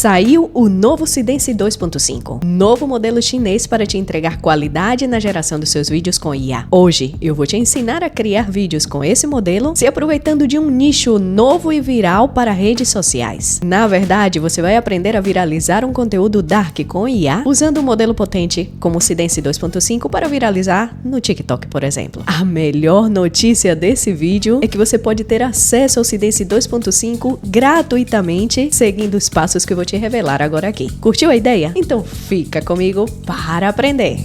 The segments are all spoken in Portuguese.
Saiu o novo Sidence 2.5, novo modelo chinês para te entregar qualidade na geração dos seus vídeos com IA. Hoje eu vou te ensinar a criar vídeos com esse modelo, se aproveitando de um nicho novo e viral para redes sociais. Na verdade, você vai aprender a viralizar um conteúdo dark com IA, usando um modelo potente como o Sidence 2.5 para viralizar no TikTok, por exemplo. A melhor notícia desse vídeo é que você pode ter acesso ao Sidence 2.5 gratuitamente, seguindo os passos que eu vou te revelar agora aqui. Curtiu a ideia? Então fica comigo para aprender!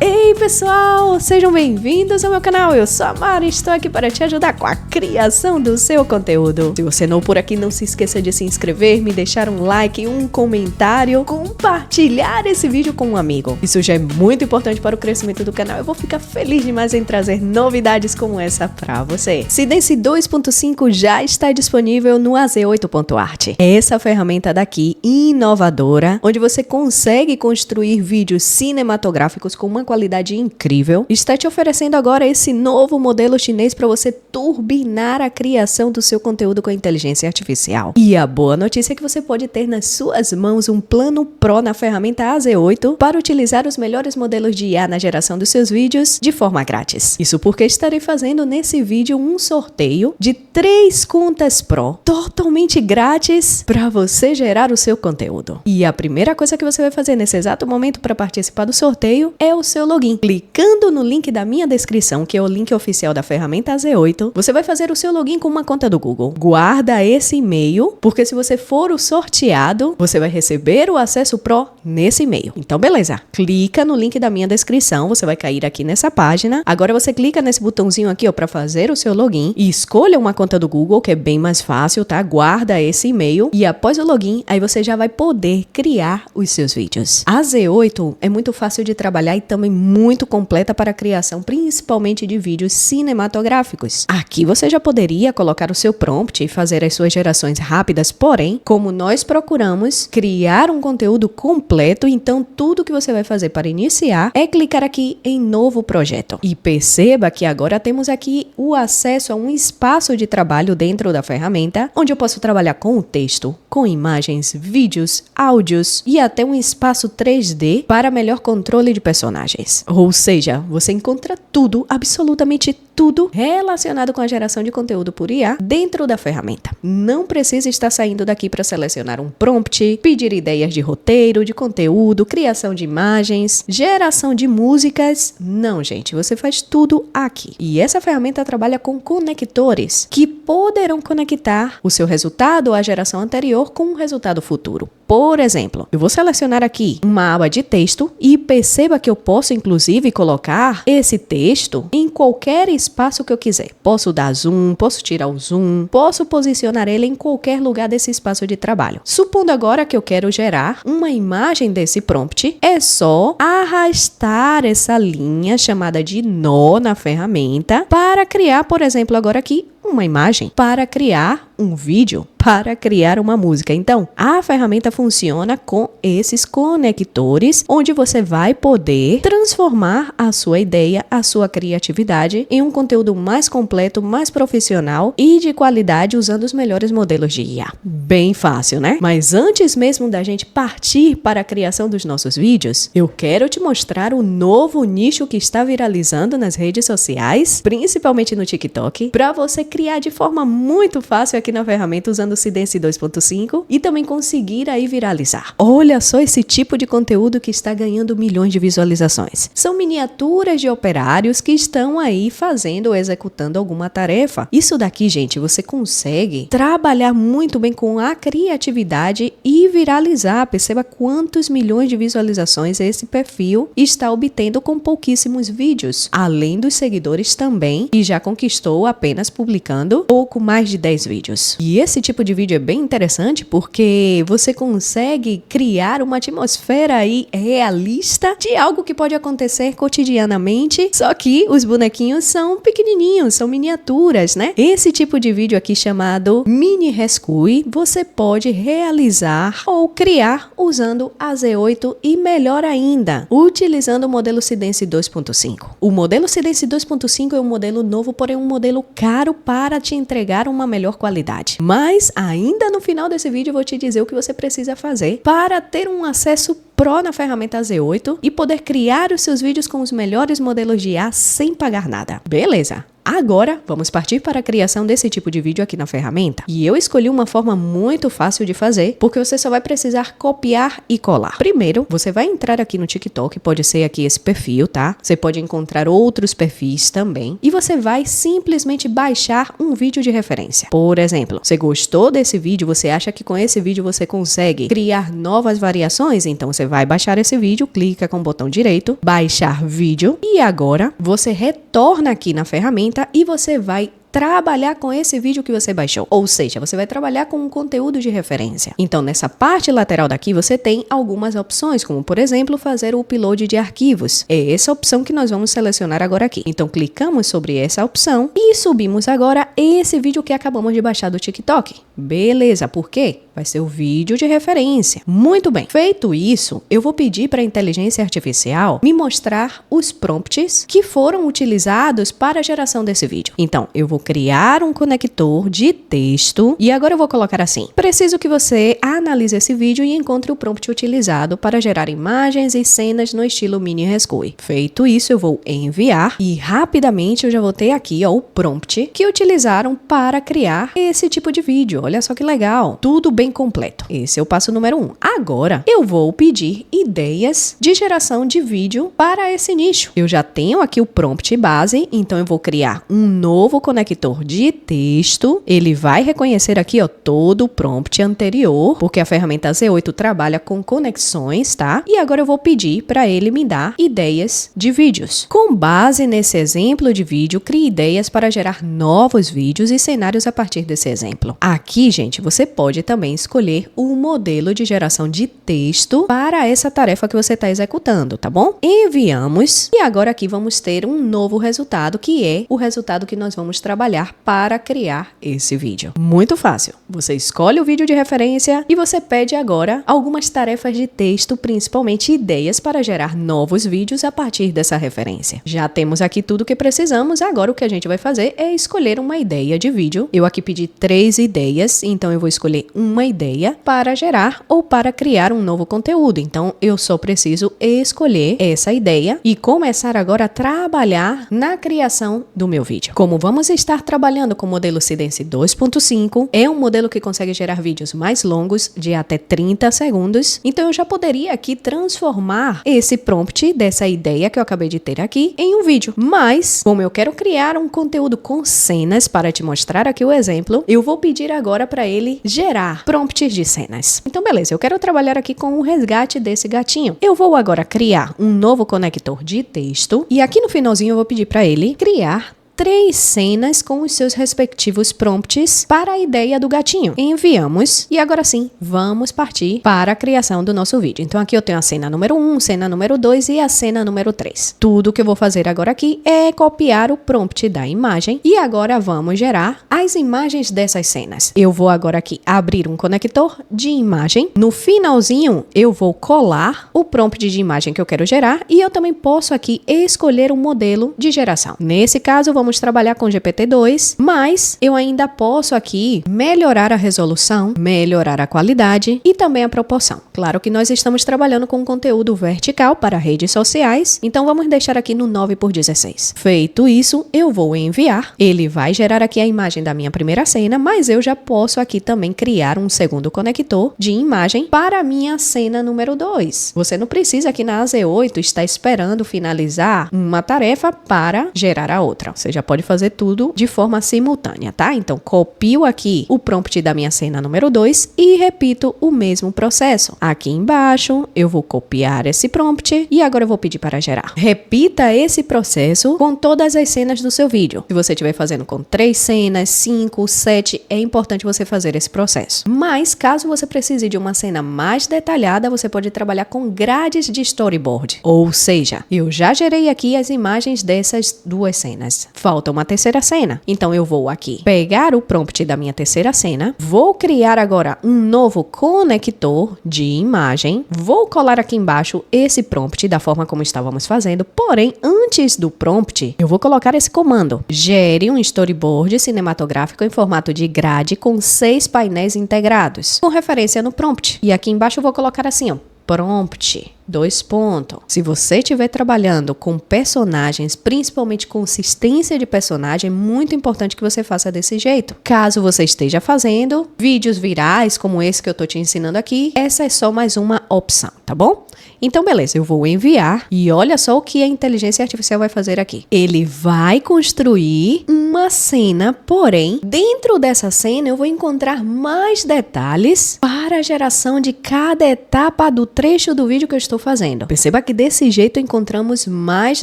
Ei pessoal, sejam bem-vindos ao meu canal, eu sou a Mari e estou aqui para te ajudar com a criação do seu conteúdo. Se você não por aqui, não se esqueça de se inscrever, me deixar um like, um comentário, compartilhar esse vídeo com um amigo. Isso já é muito importante para o crescimento do canal, eu vou ficar feliz demais em trazer novidades como essa para você. Sidence 2.5 já está disponível no AZ8.art. Essa ferramenta daqui, inovadora, onde você consegue construir vídeos cinematográficos com uma qualidade incrível, está te oferecendo agora esse novo modelo chinês para você turbinar a criação do seu conteúdo com a inteligência artificial. E a boa notícia é que você pode ter nas suas mãos um plano Pro na ferramenta AZ8 para utilizar os melhores modelos de IA na geração dos seus vídeos de forma grátis. Isso porque estarei fazendo nesse vídeo um sorteio de 3 contas Pro totalmente grátis para você gerar o seu conteúdo. E a primeira coisa que você vai fazer nesse exato momento para participar do sorteio é o seu login. Clicando no link da minha descrição, que é o link oficial da ferramenta AZ8, você vai fazer o seu login com uma conta do Google. Guarda esse e-mail, porque se você for o sorteado, você vai receber o acesso Pro nesse e-mail. Então, beleza. Clica no link da minha descrição, você vai cair aqui nessa página. Agora você clica nesse botãozinho aqui, ó, para fazer o seu login e escolha uma conta do Google, que é bem mais fácil, tá? Guarda esse e-mail e após o login, aí você já vai poder criar os seus vídeos. A AZ8 é muito fácil de trabalhar e também muito completa para a criação, principalmente de vídeos cinematográficos. Aqui você já poderia colocar o seu prompt e fazer as suas gerações rápidas, porém, como nós procuramos criar um conteúdo completo, então tudo que você vai fazer para iniciar é clicar aqui em novo projeto. E perceba que agora temos aqui o acesso a um espaço de trabalho dentro da ferramenta, onde eu posso trabalhar com o texto, com imagens, vídeos, áudios e até um espaço 3D para melhor controle de personagens. Ou seja, você encontra tudo, absolutamente tudo relacionado com a geração de conteúdo por IA dentro da ferramenta. Não precisa estar saindo daqui para selecionar um prompt, pedir ideias de roteiro, de conteúdo, criação de imagens, geração de músicas. Não, gente, você faz tudo aqui. E essa ferramenta trabalha com conectores que poderão conectar o seu resultado à geração anterior com um resultado futuro. Por exemplo, eu vou selecionar aqui uma aba de texto e perceba que eu posso inclusive colocar esse texto em qualquer espaço que eu quiser. Posso dar zoom, posso tirar o zoom, posso posicionar ele em qualquer lugar desse espaço de trabalho. Supondo agora que eu quero gerar uma imagem desse prompt, é só arrastar essa linha chamada de nó na ferramenta para criar, por exemplo, agora aqui uma imagem, para criar um vídeo, para criar uma música. Então, a ferramenta funciona com esses conectores, onde você vai poder transformar a sua ideia, a sua criatividade em um conteúdo mais completo, mais profissional e de qualidade usando os melhores modelos de IA. Bem fácil, né? Mas antes mesmo da gente partir para a criação dos nossos vídeos, eu quero te mostrar o novo nicho que está viralizando nas redes sociais, principalmente no TikTok, para você criar de forma muito fácil aqui na ferramenta usando o Sidence 2.5 e também conseguir aí viralizar. Olha só esse tipo de conteúdo que está ganhando milhões de visualizações. São miniaturas de operários que estão aí fazendo ou executando alguma tarefa. Isso daqui, gente, você consegue trabalhar muito bem com a criatividade e viralizar. Perceba quantos milhões de visualizações esse perfil está obtendo com pouquíssimos vídeos. Além dos seguidores também, e já conquistou apenas publicando pouco mais de 10 vídeos. E esse tipo tipo de vídeo é bem interessante porque você consegue criar uma atmosfera aí realista de algo que pode acontecer cotidianamente, só que os bonequinhos são pequenininhos, são miniaturas, né? Esse tipo de vídeo aqui chamado Mini Rescue, você pode realizar ou criar usando a Z8 e melhor ainda, utilizando o modelo Sidence 2.5. O modelo Sidence 2.5 é um modelo novo, porém um modelo caro para te entregar uma melhor qualidade. Mas ainda no final desse vídeo eu vou te dizer o que você precisa fazer para ter um acesso Pro na ferramenta Z8 e poder criar os seus vídeos com os melhores modelos de IA sem pagar nada. Beleza? Agora, vamos partir para a criação desse tipo de vídeo aqui na ferramenta. E eu escolhi uma forma muito fácil de fazer, porque você só vai precisar copiar e colar. Primeiro, você vai entrar aqui no TikTok, pode ser aqui esse perfil, tá? Você pode encontrar outros perfis também. E você vai simplesmente baixar um vídeo de referência. Por exemplo, você gostou desse vídeo, você acha que com esse vídeo você consegue criar novas variações? Então você vai baixar esse vídeo, clica com o botão direito, baixar vídeo. E agora, você retorna aqui na ferramenta e você vai trabalhar com esse vídeo que você baixou. Ou seja, você vai trabalhar com um conteúdo de referência. Então, nessa parte lateral daqui, você tem algumas opções, como, por exemplo, fazer o upload de arquivos. É essa opção que nós vamos selecionar agora aqui. Então, clicamos sobre essa opção e subimos agora esse vídeo que acabamos de baixar do TikTok. Beleza, por quê? Vai ser o vídeo de referência. Muito bem. Feito isso, eu vou pedir para a inteligência artificial me mostrar os prompts que foram utilizados para a geração desse vídeo. Então, eu vou criar um conector de texto e agora eu vou colocar assim: preciso que você analise esse vídeo e encontre o prompt utilizado para gerar imagens e cenas no estilo Mini Rescue. Feito isso, eu vou enviar e rapidamente eu já vou ter aqui, ó, o prompt que utilizaram para criar esse tipo de vídeo. Olha só que legal. Tudo bem completo. Esse é o passo número 1. Agora, eu vou pedir ideias de geração de vídeo para esse nicho. Eu já tenho aqui o prompt base, então eu vou criar um novo conector de texto. Ele vai reconhecer aqui, ó, todo o prompt anterior, porque a ferramenta Z8 trabalha com conexões, tá? E agora eu vou pedir para ele me dar ideias de vídeos. Com base nesse exemplo de vídeo, crie ideias para gerar novos vídeos e cenários a partir desse exemplo. Aqui, gente, você pode também escolher o modelo de geração de texto para essa tarefa que você está executando, tá bom? Enviamos e agora aqui vamos ter um novo resultado, que é o resultado que nós vamos trabalhar para criar esse vídeo. Muito fácil. Você escolhe o vídeo de referência e você pede agora algumas tarefas de texto, principalmente ideias para gerar novos vídeos a partir dessa referência. Já temos aqui tudo o que precisamos, agora o que a gente vai fazer é escolher uma ideia de vídeo. Eu aqui pedi 3 ideias, então eu vou escolher uma ideia para gerar ou para criar um novo conteúdo. Então, eu só preciso escolher essa ideia e começar agora a trabalhar na criação do meu vídeo. Como vamos estar trabalhando com o modelo Sidence 2.5, é um modelo que consegue gerar vídeos mais longos, de até 30 segundos. Então, eu já poderia aqui transformar esse prompt dessa ideia que eu acabei de ter aqui em um vídeo. Mas, como eu quero criar um conteúdo com cenas para te mostrar aqui o exemplo, eu vou pedir agora para ele gerar prompts de cenas. Então, beleza, eu quero trabalhar aqui com o resgate desse gatinho. Eu vou agora criar um novo conector de texto e aqui no finalzinho eu vou pedir para ele criar 3 cenas com os seus respectivos prompts para a ideia do gatinho. Enviamos e agora sim, vamos partir para a criação do nosso vídeo. Então aqui eu tenho a cena número 1, cena número 2 e a cena número 3. Tudo que eu vou fazer agora aqui é copiar o prompt da imagem e agora vamos gerar as imagens dessas cenas. Eu vou agora aqui abrir um conector de imagem. No finalzinho, eu vou colar o prompt de imagem que eu quero gerar e eu também posso aqui escolher um modelo de geração. Nesse caso, vamos trabalhar com GPT-2, mas eu ainda posso aqui melhorar a resolução, melhorar a qualidade e também a proporção. Claro que nós estamos trabalhando com conteúdo vertical para redes sociais, então vamos deixar aqui no 9:16. Feito isso, eu vou enviar. Ele vai gerar aqui a imagem da minha primeira cena, mas eu já posso aqui também criar um segundo conector de imagem para a minha cena número 2. Você não precisa aqui na Z8 estar esperando finalizar uma tarefa para gerar a outra. Você já pode fazer tudo de forma simultânea, tá? Então, copio aqui o prompt da minha cena número 2 e repito o mesmo processo. Aqui embaixo, eu vou copiar esse prompt e agora eu vou pedir para gerar. Repita esse processo com todas as cenas do seu vídeo. Se você estiver fazendo com 3 cenas, 5, 7, é importante você fazer esse processo. Mas, caso você precise de uma cena mais detalhada, você pode trabalhar com grades de storyboard. Ou seja, eu já gerei aqui as imagens dessas 2 cenas. Falta uma terceira cena. Então, eu vou aqui pegar o prompt da minha terceira cena, vou criar agora um novo conector de imagem, vou colar aqui embaixo esse prompt da forma como estávamos fazendo, porém, antes do prompt, eu vou colocar esse comando. Gere um storyboard cinematográfico em formato de grade com 6 painéis integrados, com referência no prompt. E aqui embaixo eu vou colocar assim, ó, prompt, 2 pontos. Se você estiver trabalhando com personagens, principalmente consistência de personagem, é muito importante que você faça desse jeito. Caso você esteja fazendo vídeos virais como esse que eu tô te ensinando aqui, essa é só mais uma opção, tá bom? Então, beleza, eu vou enviar e olha só o que a inteligência artificial vai fazer aqui. Ele vai construir uma cena, porém, dentro dessa cena eu vou encontrar mais detalhes para a geração de cada etapa do trecho do vídeo que eu estou fazendo. Perceba que desse jeito encontramos mais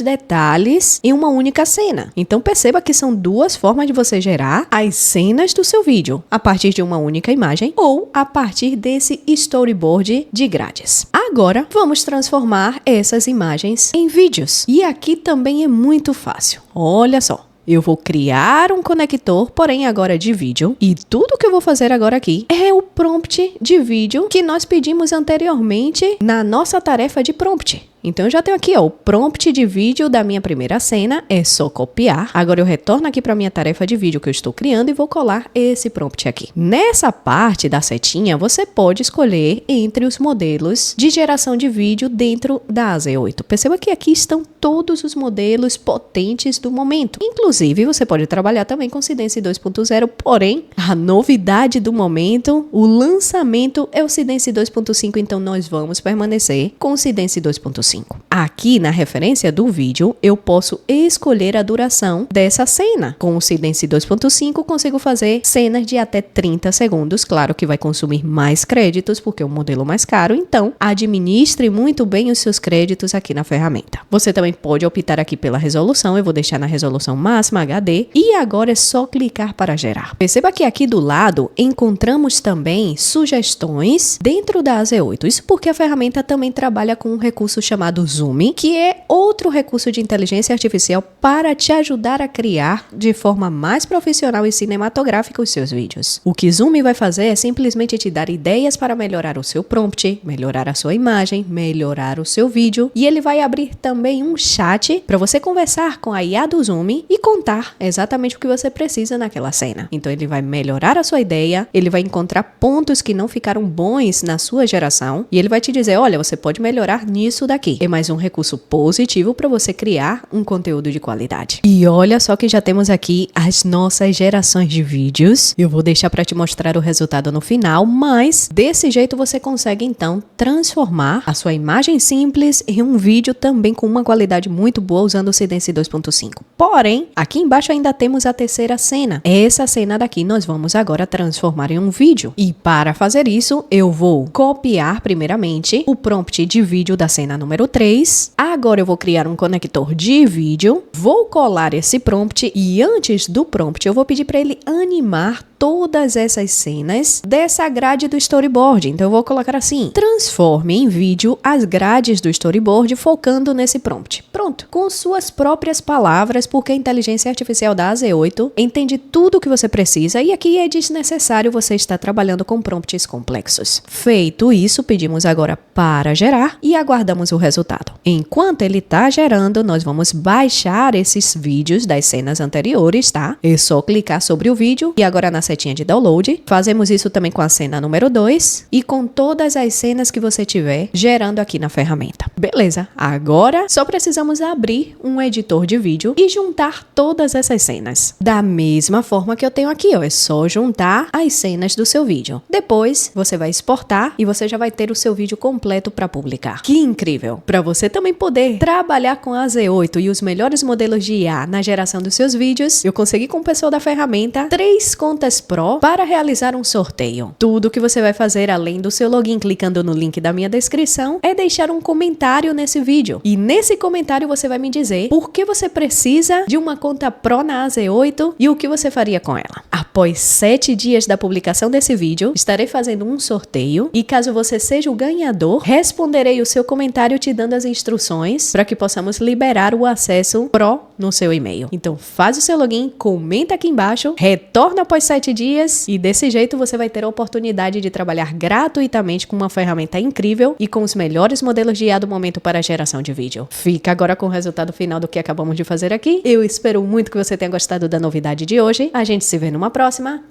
detalhes em uma única cena. Então, perceba que são 2 formas de você gerar as cenas do seu vídeo, a partir de uma única imagem ou a partir desse storyboard de grades. Agora, vamos transformar essas imagens em vídeos. E aqui também é muito fácil. Olha só. Eu vou criar um conector, porém agora de vídeo. E tudo que eu vou fazer agora aqui é o prompt de vídeo que nós pedimos anteriormente na nossa tarefa de prompt. Então, eu já tenho aqui, ó, o prompt de vídeo da minha primeira cena, é só copiar. Agora, eu retorno aqui para minha tarefa de vídeo que eu estou criando e vou colar esse prompt aqui. Nessa parte da setinha, você pode escolher entre os modelos de geração de vídeo dentro da AZ8. Perceba que aqui estão todos os modelos potentes do momento. Inclusive, você pode trabalhar também com Sidence 2.0, porém, a novidade do momento, o lançamento é o Sidence 2.5, então nós vamos permanecer com o Sidence 2.5. Aqui na referência do vídeo, eu posso escolher a duração dessa cena. Com o Sidence 2.5, consigo fazer cenas de até 30 segundos. Claro que vai consumir mais créditos, porque é um modelo mais caro. Então, administre muito bem os seus créditos aqui na ferramenta. Você também pode optar aqui pela resolução. Eu vou deixar na resolução máxima HD. E agora é só clicar para gerar. Perceba que aqui do lado, encontramos também sugestões dentro da AZ8. Isso porque a ferramenta também trabalha com um recurso chamado Zoom, que é outro recurso de inteligência artificial para te ajudar a criar de forma mais profissional e cinematográfica os seus vídeos. O que Zoom vai fazer é simplesmente te dar ideias para melhorar o seu prompt, melhorar a sua imagem, melhorar o seu vídeo, e ele vai abrir também um chat para você conversar com a IA do Zoom e contar exatamente o que você precisa naquela cena. Então ele vai melhorar a sua ideia, ele vai encontrar pontos que não ficaram bons na sua geração e ele vai te dizer, olha, você pode melhorar nisso daqui. É mais um recurso positivo para você criar um conteúdo de qualidade. E olha só que já temos aqui as nossas gerações de vídeos. Eu vou deixar para te mostrar o resultado no final, mas desse jeito você consegue então transformar a sua imagem simples em um vídeo também com uma qualidade muito boa usando o Sidence 2.5. Porém, aqui embaixo ainda temos a terceira cena. Essa cena daqui nós vamos agora transformar em um vídeo. E para fazer isso, eu vou copiar primeiramente o prompt de vídeo da cena número 3. Agora eu vou criar um conector de vídeo, vou colar esse prompt e antes do prompt eu vou pedir para ele animar todas essas cenas dessa grade do storyboard. Então eu vou colocar assim, transforme em vídeo as grades do storyboard focando nesse prompt. Pronto, com suas próprias palavras, porque a inteligência artificial da AZ8 entende tudo o que você precisa e aqui é desnecessário você estar trabalhando com prompts complexos. Feito isso, pedimos agora para gerar e aguardamos o resultado. Enquanto ele está gerando, nós vamos baixar esses vídeos das cenas anteriores, tá? É só clicar sobre o vídeo e agora na setinha de download. Fazemos isso também com a cena número 2 e com todas as cenas que você tiver gerando aqui na ferramenta. Beleza, agora só precisamos abrir um editor de vídeo e juntar todas essas cenas. Da mesma forma que eu tenho aqui, ó, é só juntar as cenas do seu vídeo. Depois, você vai exportar e você já vai ter o seu vídeo completo para publicar. Que incrível! incrível. Para você também poder trabalhar com a Z8 e os melhores modelos de IA na geração dos seus vídeos, eu consegui com o pessoal da ferramenta 3 contas Pro para realizar um sorteio. Tudo que você vai fazer além do seu login clicando no link da minha descrição é deixar um comentário nesse vídeo. E nesse comentário você vai me dizer por que você precisa de uma conta Pro na Z8 e o que você faria com ela. Após 7 dias da publicação desse vídeo, estarei fazendo um sorteio e caso você seja o ganhador, responderei o seu comentário te dando as instruções para que possamos liberar o acesso Pro no seu e-mail. Então faz o seu login, comenta aqui embaixo, retorna após 7 dias e desse jeito você vai ter a oportunidade de trabalhar gratuitamente com uma ferramenta incrível e com os melhores modelos de IA do momento para a geração de vídeo. Fica agora com o resultado final do que acabamos de fazer aqui. Eu espero muito que você tenha gostado da novidade de hoje. A gente se vê numa próxima.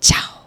Tchau!